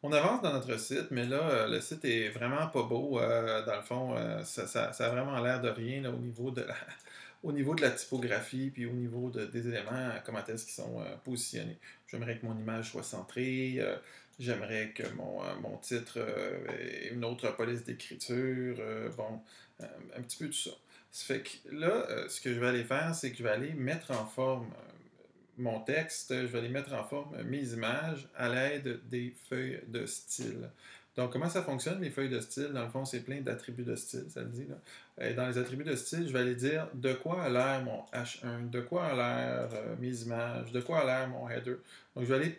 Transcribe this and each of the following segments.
On avance dans notre site, mais là, le site est vraiment pas beau. Dans le fond, ça a vraiment l'air de rien là, au niveau de au niveau de la typographie, puis au niveau des éléments, comment est-ce qu'ils sont positionnés. J'aimerais que mon image soit centrée, j'aimerais que mon titre ait une autre police d'écriture, bon, un petit peu tout ça. Ça fait que là, ce que je vais aller faire, c'est que je vais aller mettre en forme mon texte, je vais les mettre en forme, mes images, à l'aide des feuilles de style. Donc, comment ça fonctionne, les feuilles de style? Dans le fond, c'est plein d'attributs de style, ça le dit. Là. Et dans les attributs de style, je vais aller dire de quoi a l'air mon H1, de quoi a l'air mes images, de quoi a l'air mon header. Donc, je vais aller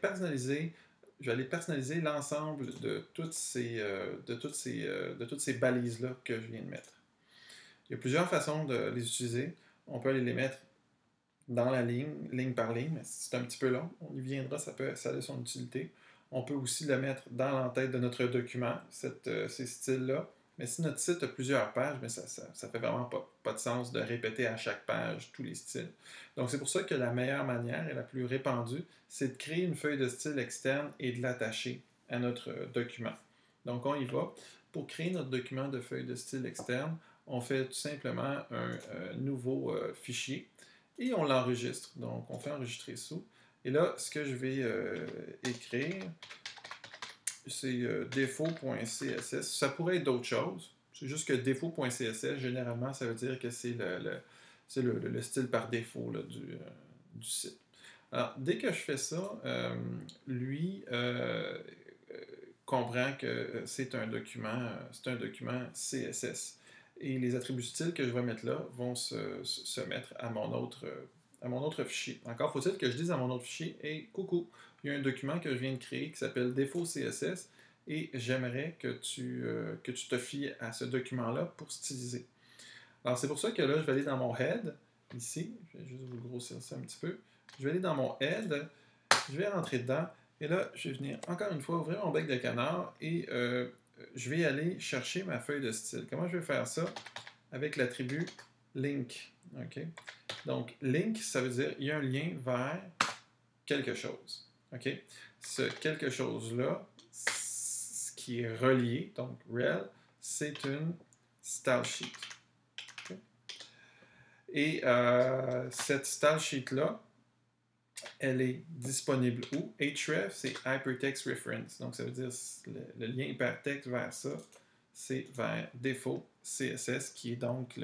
personnaliser l'ensemble de toutes ces balises-là que je viens de mettre. Il y a plusieurs façons de les utiliser. On peut aller les mettre dans la ligne par ligne, mais c'est un petit peu long. On y viendra, ça a son utilité. On peut aussi le mettre dans l'entête de notre document, ces styles-là. Mais si notre site a plusieurs pages, mais ça fait vraiment pas de sens de répéter à chaque page tous les styles. Donc c'est pour ça que la meilleure manière et la plus répandue, c'est de créer une feuille de style externe et de l'attacher à notre document. Donc on y va. Pour créer notre document de feuille de style externe, on fait tout simplement un nouveau fichier et on l'enregistre. Donc, on fait enregistrer sous. Et là, ce que je vais écrire, c'est défaut.css. Ça pourrait être d'autres choses. C'est juste que défaut.css, généralement, ça veut dire que c'est le style par défaut là, du site. Alors, dès que je fais ça, lui comprend que c'est un document CSS. Et les attributs styles que je vais mettre là vont se mettre à mon autre fichier. Encore faut-il que je dise à mon autre fichier, hey, coucou, il y a un document que je viens de créer qui s'appelle défaut CSS et j'aimerais que tu te fies à ce document-là pour styliser. Alors c'est pour ça que là, je vais aller dans mon head, ici, je vais juste vous grossir ça un petit peu. Je vais aller dans mon head, je vais rentrer dedans, et là, je vais venir encore une fois ouvrir mon bec de canard et je vais aller chercher ma feuille de style. Comment je vais faire ça? Avec l'attribut link. OK? Donc, link, ça veut dire il y a un lien vers quelque chose. OK? Ce quelque chose-là, ce qui est relié, donc rel, c'est une style sheet. Okay? Et cette style sheet-là, elle est disponible où? Href, c'est Hypertext Reference. Donc, ça veut dire le lien hypertexte vers ça, c'est vers défaut CSS, qui est donc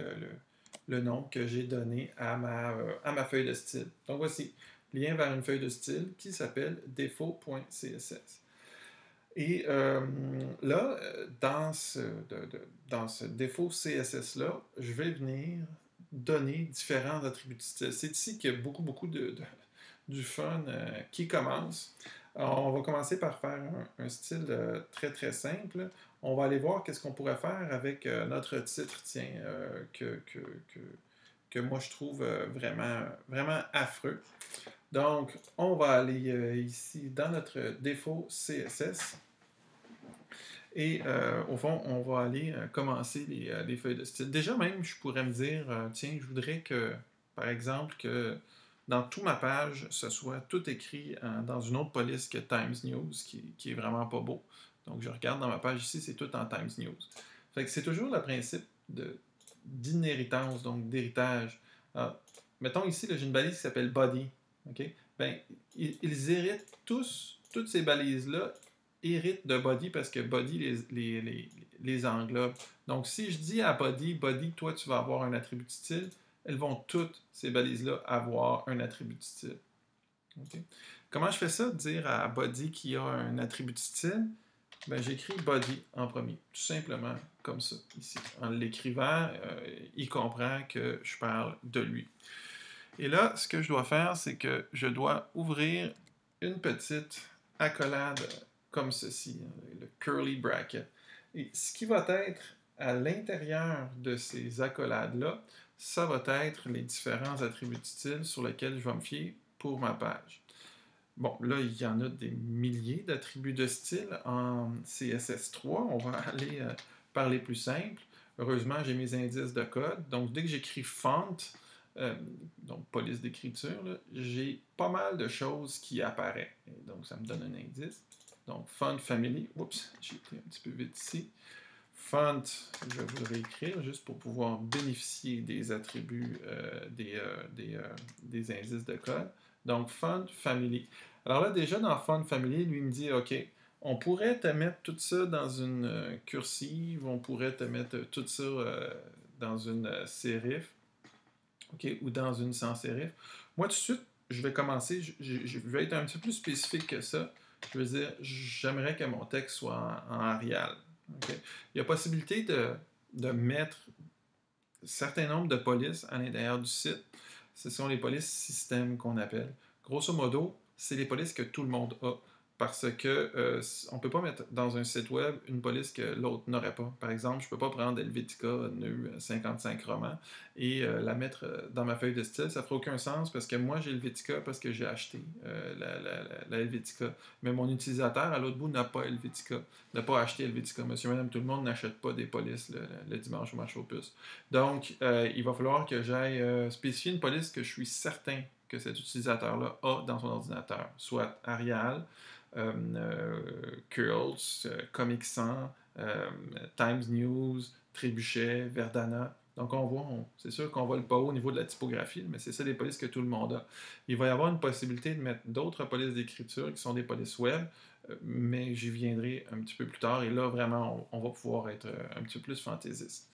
le nom que j'ai donné à ma feuille de style. Donc, voici, lien vers une feuille de style qui s'appelle défaut.css. Et là, dans ce défaut CSS-là, je vais venir donner différents attributs de style. C'est ici qu'il y a beaucoup du fun qui commence. Alors, on va commencer par faire un style très simple. On va aller voir qu'est-ce qu'on pourrait faire avec notre titre, tiens, que moi je trouve vraiment affreux. Donc, on va aller ici dans notre défaut CSS. Et au fond, on va aller commencer les feuilles de style. Déjà même, je pourrais me dire, tiens, je voudrais que, par exemple, que dans toute ma page, ce soit tout écrit dans une autre police que Times News, qui est vraiment pas beau. Donc, je regarde dans ma page ici, c'est tout en Times News. Fait que c'est toujours le principe d'inhéritance, donc d'héritage. Alors, mettons ici, j'ai une balise qui s'appelle Body. OK? Ben, ils héritent toutes ces balises-là héritent de Body parce que Body les englobe. Donc, si je dis à Body, toi, tu vas avoir un attribut de style, elles vont toutes, ces balises-là, avoir un attribut de style. Okay? Comment je fais ça? Dire à Body qu'il y a un attribut de style, ben, j'écris Body en premier, tout simplement comme ça, ici. En l'écrivant, il comprend que je parle de lui. Et là, ce que je dois faire, c'est que je dois ouvrir une petite accolade comme ceci, le curly bracket. Et ce qui va être à l'intérieur de ces accolades-là, ça va être les différents attributs de style sur lesquels je vais me fier pour ma page. Bon, là, il y en a des milliers d'attributs de style en CSS3. On va aller par les plus simples. Heureusement, j'ai mes indices de code. Donc, dès que j'écris font, donc police d'écriture, j'ai pas mal de choses qui apparaissent. Et donc, ça me donne un indice. Donc, font family. Oups, j'ai été un petit peu vite ici. Font, je vais vous le réécrire juste pour pouvoir bénéficier des attributs des indices de code. Donc, font family. Alors là, déjà dans font family, lui me dit, OK, on pourrait te mettre tout ça dans une cursive, on pourrait te mettre tout ça dans une sérif, OK, ou dans une sans sérif. Moi, tout de suite, je vais commencer, je vais être un petit peu plus spécifique que ça. Je veux dire, j'aimerais que mon texte soit en Arial. OK? Il y a possibilité de mettre un certain nombre de polices à l'intérieur du site. Ce sont les polices système qu'on appelle. Grosso modo, c'est les polices que tout le monde a. Parce que on ne peut pas mettre dans un site web une police que l'autre n'aurait pas. Par exemple, je ne peux pas prendre Helvetica nœud 55 romans et la mettre dans ma feuille de style. Ça ne ferait aucun sens parce que moi, j'ai Helvetica parce que j'ai acheté la Helvetica. Mais mon utilisateur à l'autre bout n'a pas Helvetica, n'a pas acheté Helvetica. Monsieur, madame, tout le monde n'achète pas des polices le dimanche au marché aux puces. Donc, il va falloir que j'aille spécifier une police que je suis certain que cet utilisateur-là a dans son ordinateur, soit Arial, Curls, Comic Sans, Times News, Trébuchet, Verdana. Donc, on voit, c'est sûr qu'on voit le pas haut au niveau de la typographie, mais c'est ça les polices que tout le monde a. Il va y avoir une possibilité de mettre d'autres polices d'écriture qui sont des polices web, mais j'y viendrai un petit peu plus tard. Et là, vraiment, on va pouvoir être un petit peu plus fantaisiste.